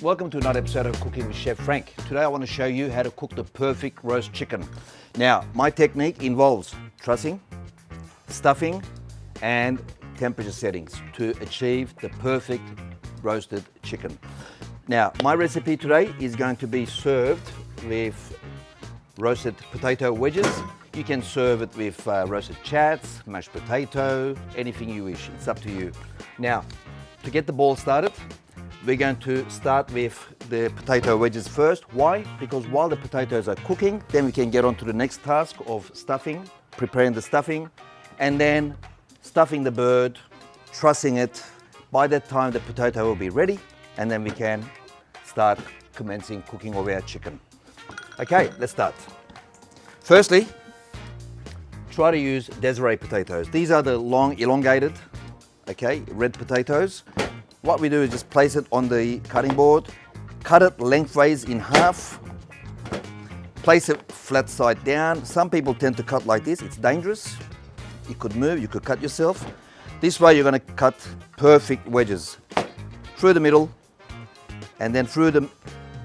welcome to another episode of Cooking with Chef Frank. Today I want to show you how to cook the perfect roast chicken. Now, my technique involves trussing, stuffing, and temperature settings to achieve the perfect roasted chicken. Now, my recipe today is going to be served with roasted potato wedges. You can serve it with roasted chats, mashed potato, anything you wish. It's up to you. Now, to get the ball started, we're going to start with the potato wedges first. Why? Because while the potatoes are cooking, then we can get on to the next task of stuffing, preparing the stuffing, and then stuffing the bird, trussing it. By that time, the potato will be ready, and then we can start commencing cooking of our chicken. Okay, let's start. Firstly, try to use Desiree potatoes. These are the long, elongated, okay, red potatoes. What we do is just place it on the cutting board, cut it lengthways in half, place it flat side down. Some people tend to cut like this. It's dangerous. It could move, you could cut yourself. This way you're going to cut perfect wedges through the middle, and then through the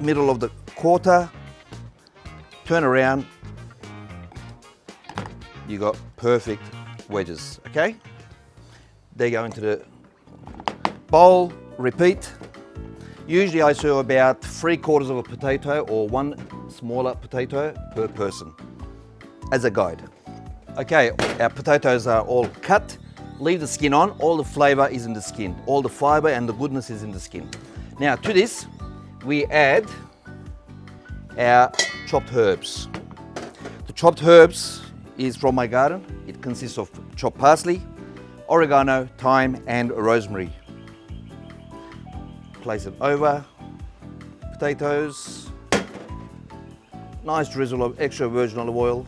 middle of the quarter, turn around, you got perfect wedges, okay? They go into the bowl, repeat. Usually I serve about 3/4 of a potato or one smaller potato per person as a guide. Okay, our potatoes are all cut. Leave the skin on. All the flavor is in the skin. All the fiber and the goodness is in the skin. Now to this, we add our chopped herbs. The chopped herbs is from my garden. It consists of chopped parsley, oregano, thyme, and rosemary. Place it over potatoes. Nice drizzle of extra virgin olive oil.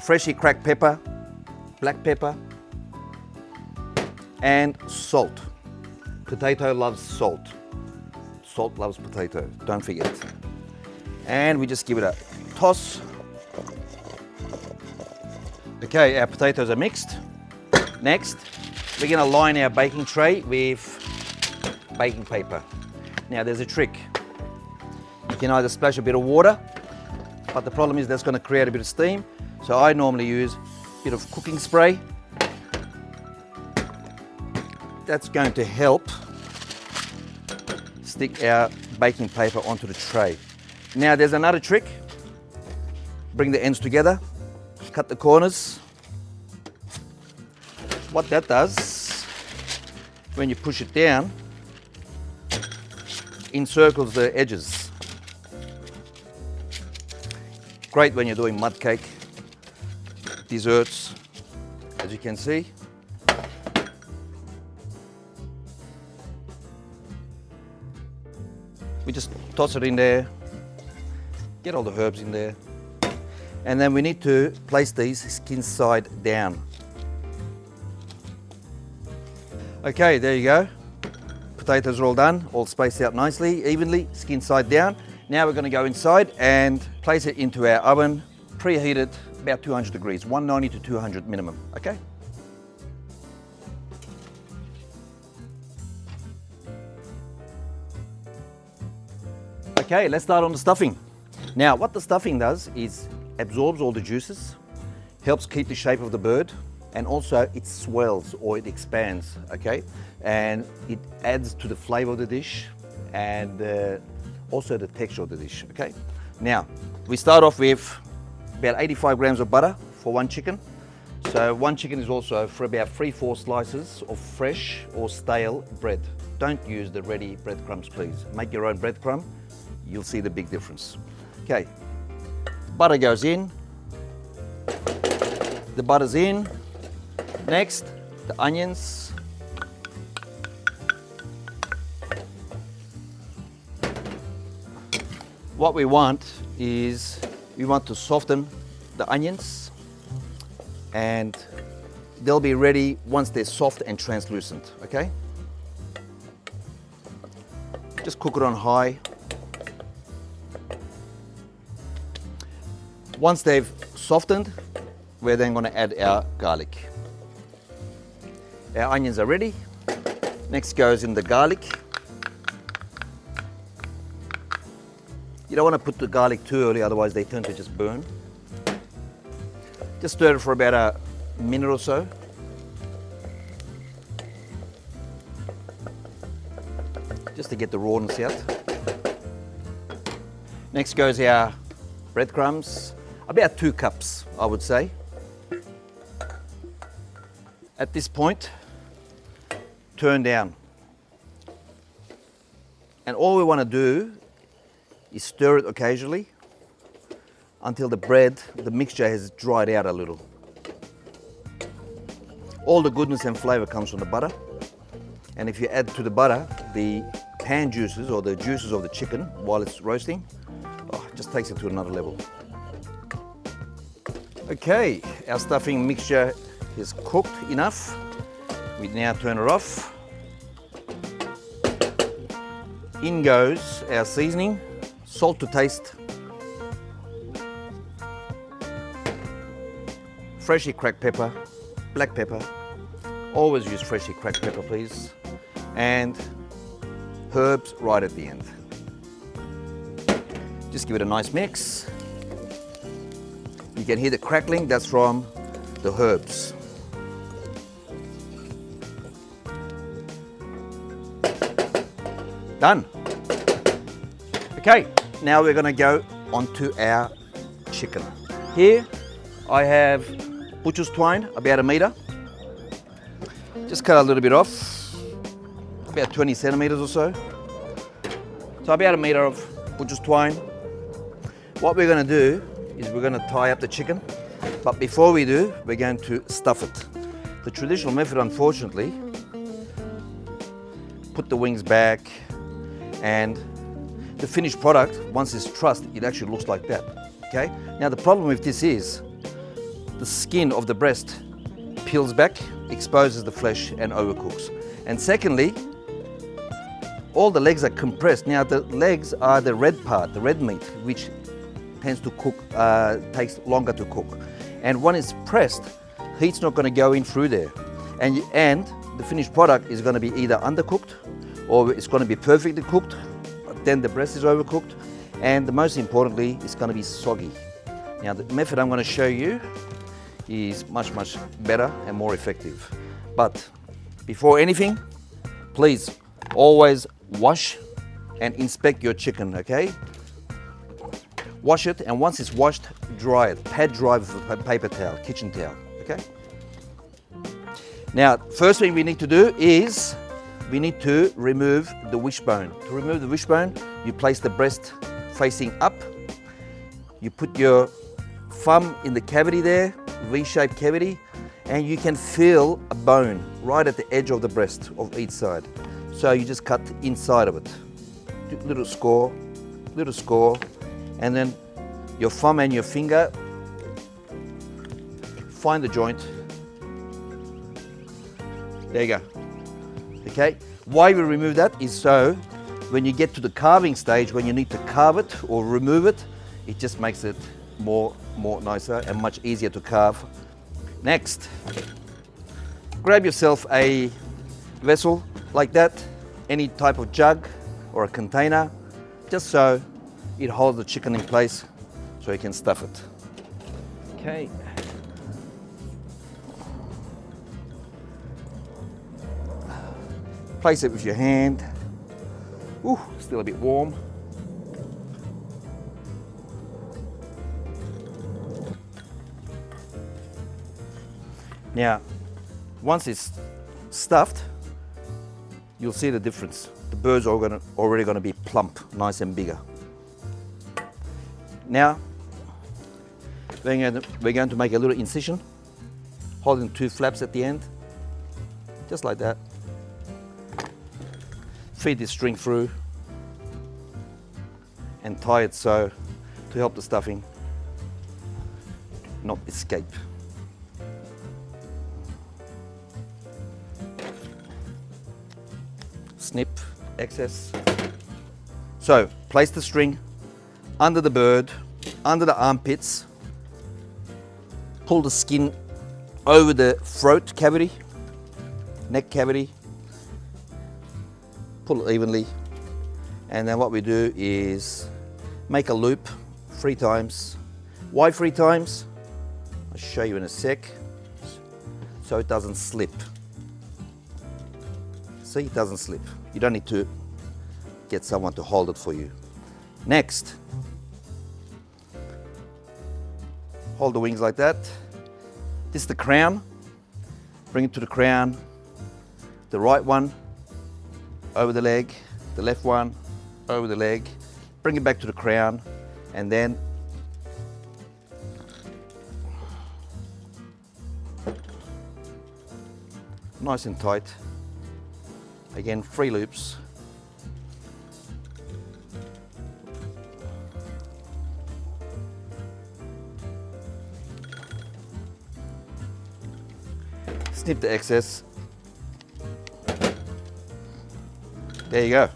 Freshly cracked pepper, black pepper, and salt. Potato loves salt. Salt loves potato, don't forget. And we just give it a toss. Okay, our potatoes are mixed. Next, we're going to line our baking tray with baking paper. Now there's a trick. You can either splash a bit of water, but the problem is that's going to create a bit of steam. So I normally use a bit of cooking spray. That's going to help stick our baking paper onto the tray. Now there's another trick. Bring the ends together, cut the corners. What that does, when you push it down, encircles the edges. Great when you're doing mud cake, desserts, as you can see. We just toss it in there, get all the herbs in there, and then we need to place these skin side down. Okay, there you go. Potatoes are all done, all spaced out nicely, evenly, skin side down. Now we're going to go inside and place it into our oven, preheated about 200 degrees, 190 to 200 minimum, okay? Okay, let's start on the stuffing. Now, what the stuffing does is absorbs all the juices, helps keep the shape of the bird, and also it swells or it expands, okay? And it adds to the flavor of the dish and also the texture of the dish, okay? Now, we start off with about 85 grams of butter for one chicken. So one chicken is also for about 3-4 slices of fresh or stale bread. Don't use the ready breadcrumbs, please. Make your own breadcrumb, you'll see the big difference. Okay, butter goes in. The butter's in. Next, the onions. What we want is we want to soften the onions, and they'll be ready once they're soft and translucent, okay? Just cook it on high. Once they've softened, we're then going to add our garlic. Our onions are ready. Next goes in the garlic. You don't want to put the garlic too early, otherwise they tend to just burn. Just stir it for about a minute or so. Just to get the rawness out. Next goes our breadcrumbs, about 2 cups, I would say. At this point, turn down. And all we want to do is stir it occasionally until the mixture has dried out a little. All the goodness and flavor comes from the butter. And if you add to the butter the pan juices or the juices of the chicken while it's roasting, it just takes it to another level. Okay, our stuffing mixture is cooked enough. We now turn it off. In goes our seasoning, salt to taste, freshly cracked pepper, black pepper, always use freshly cracked pepper please, and herbs right at the end. Just give it a nice mix. You can hear the crackling, that's from the herbs. Done. Okay, now we're gonna go onto our chicken. Here I have butcher's twine, about 1 meter. Just cut a little bit off, about 20 centimeters or so. So about 1 meter of butcher's twine. What we're gonna do is we're gonna tie up the chicken, but before we do, we're going to stuff it. The traditional method, unfortunately, put the wings back, and the finished product, once it's trussed, it actually looks like that, okay? Now the problem with this is the skin of the breast peels back, exposes the flesh and overcooks. And secondly, all the legs are compressed. Now the legs are the red part, the red meat, which tends to cook, takes longer to cook. And when it's pressed, heat's not gonna go in through there. And the finished product is gonna be either undercooked or it's gonna be perfectly cooked, but then the breast is overcooked, and most importantly, it's gonna be soggy. Now the method I'm gonna show you is much, much better and more effective. But before anything, please always wash and inspect your chicken, okay? Wash it, and once it's washed, dry it. Pad dry with a paper towel, kitchen towel, okay? Now, first thing we need to do is we need to remove the wishbone. To remove the wishbone, you place the breast facing up. You put your thumb in the cavity there, V-shaped cavity, and you can feel a bone right at the edge of the breast of each side. So you just cut inside of it. Little score, and then your thumb and your finger find the joint. There you go. Okay, why we remove that is so when you get to the carving stage, when you need to carve it or remove it, it just makes it more nicer and much easier to carve. Next, grab yourself a vessel like that, any type of jug or a container, just so it holds the chicken in place so you can stuff it. Okay. Place it with your hand. Ooh, still a bit warm. Now, once it's stuffed, you'll see the difference. The bird's already going to be plump, nice and bigger. Now, we're going to make a little incision, holding 2 flaps at the end, just like that. Feed this string through and tie it so to help the stuffing not escape. Snip excess. So place the string under the bird, under the armpits, pull the skin over the throat cavity, neck cavity, pull it evenly, and then what we do is make a loop 3 times. Why 3 times? I'll show you in a sec. So it doesn't slip. See, it doesn't slip. You don't need to get someone to hold it for you. Next, hold the wings like that. This is the crown. Bring it to the crown. The right one over the leg, the left one over the leg. Bring it back to the crown, and then nice and tight. Again, 3 loops. Snip the excess. There you go.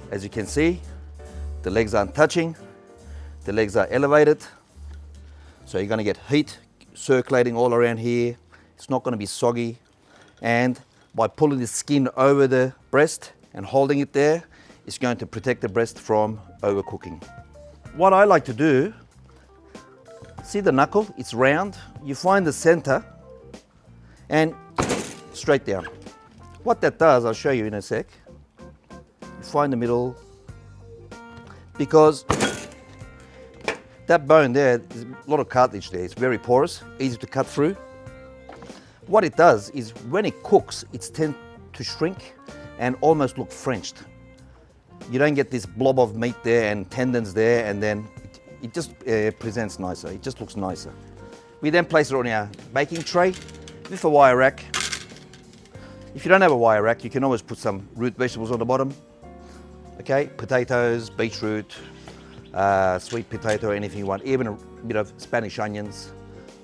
As you can see, the legs aren't touching, the legs are elevated. So you're going to get heat circulating all around here. It's not going to be soggy. And by pulling the skin over the breast and holding it there, it's going to protect the breast from overcooking. What I like to do, see the knuckle? It's round. You find the center and straight down. What that does, I'll show you in a sec. You find the middle, because that bone there, there's a lot of cartilage there. It's very porous, easy to cut through. What it does is when it cooks, it tends to shrink and almost look Frenched. You don't get this blob of meat there and tendons there, and then it just presents nicer. It just looks nicer. We then place it on our baking tray with a wire rack. If you don't have a wire rack, you can always put some root vegetables on the bottom. Okay, potatoes, beetroot, sweet potato, anything you want, even a bit of Spanish onions,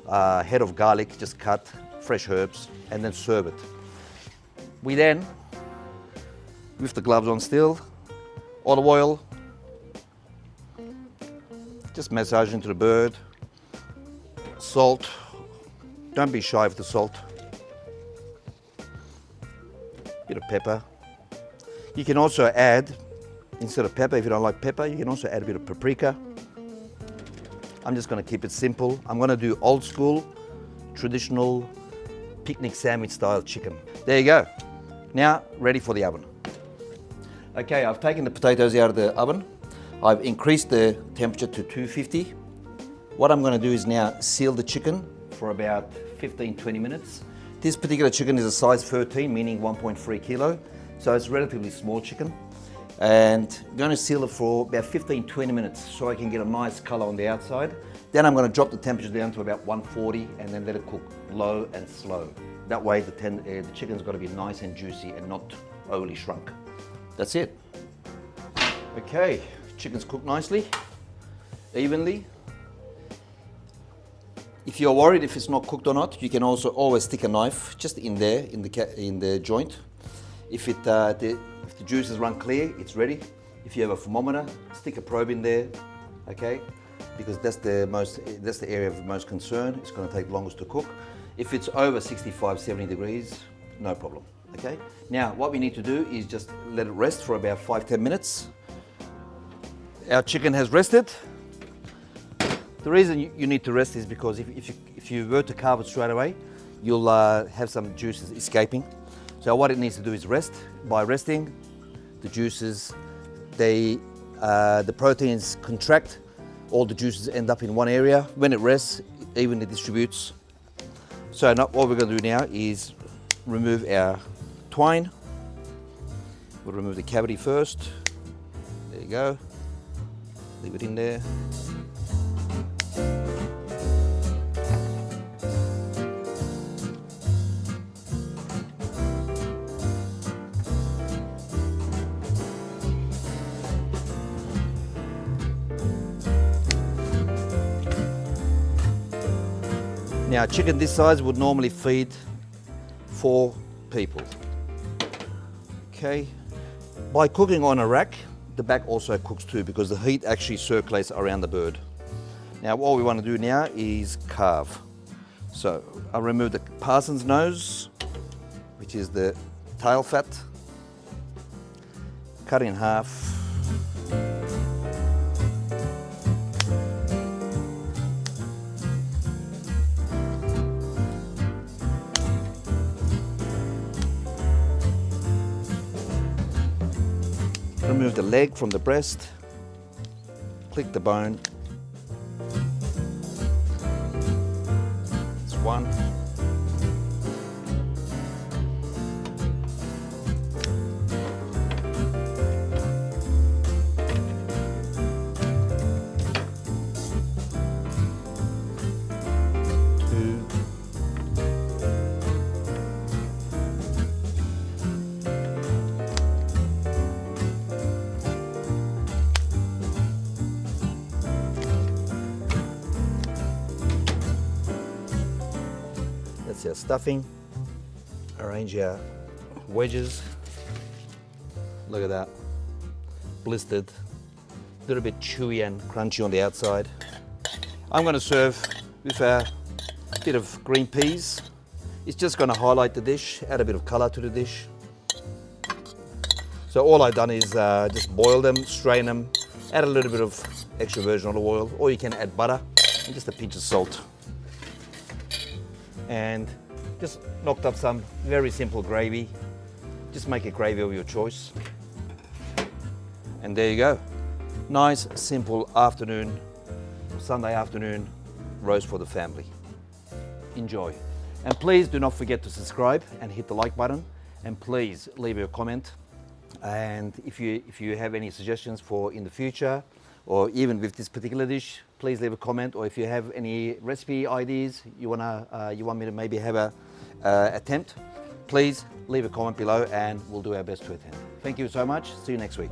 head of garlic, just cut, fresh herbs, and then serve it. We then, with the gloves on still, olive oil, just massage into the bird, salt, don't be shy with the salt, bit of pepper. You can also add, instead of pepper, if you don't like pepper, you can also add a bit of paprika. I'm just going to keep it simple. I'm going to do old school, traditional picnic sandwich style chicken. There you go. Now, ready for the oven. Okay, I've taken the potatoes out of the oven. I've increased the temperature to 250. What I'm going to do is now seal the chicken for about 15-20 minutes. This particular chicken is a size 13, meaning 1.3 kilo. So it's relatively small chicken. And I'm going to seal it for about 15-20 minutes so I can get a nice color on the outside. Then I'm going to drop the temperature down to about 140 and then let it cook low and slow. That way the chicken's got to be nice and juicy and not overly shrunk. That's it. Okay, chicken's cooked nicely, evenly. If you're worried if it's not cooked or not, you can also always stick a knife just in there, in the joint. If the juices run clear, it's ready. If you have a thermometer, stick a probe in there, okay? Because that's the area of most concern. It's going to take longest to cook. If it's over 65, 70 degrees, no problem, okay? Now, what we need to do is just let it rest for about 5-10 minutes. Our chicken has rested. The reason you need to rest is because if you were to carve it straight away, you'll have some juices escaping. So what it needs to do is rest. By resting, the juices, the proteins contract, all the juices end up in one area. When it rests, it evenly distributes. So now what we're going to do now is remove our twine. We'll remove the cavity first. There you go. Leave it in there. Now, chicken this size would normally feed 4 people. Okay. By cooking on a rack, the back also cooks too because the heat actually circulates around the bird. Now, what we want to do now is carve. So, I'll remove the parson's nose, which is the tail fat. Cut in half. remove the leg from the breast, click the bone. It's one. That's your stuffing. Arrange your wedges. Look at that. Blistered. A little bit chewy and crunchy on the outside. I'm going to serve with a bit of green peas. It's just going to highlight the dish, add a bit of color to the dish. So all I've done is just boil them, strain them, add a little bit of extra virgin olive oil, or you can add butter and just a pinch of salt. And just knocked up some very simple gravy. Just make a gravy of your choice. And there you go. Nice, simple afternoon, Sunday afternoon roast for the family. Enjoy. And please do not forget to subscribe and hit the like button. And please leave a comment. And if you have any suggestions for in the future, or even with this particular dish, please leave a comment. Or if you have any recipe ideas you want me to maybe have a attempt, please leave a comment below and we'll do our best to attempt. Thank you so much. See you next week.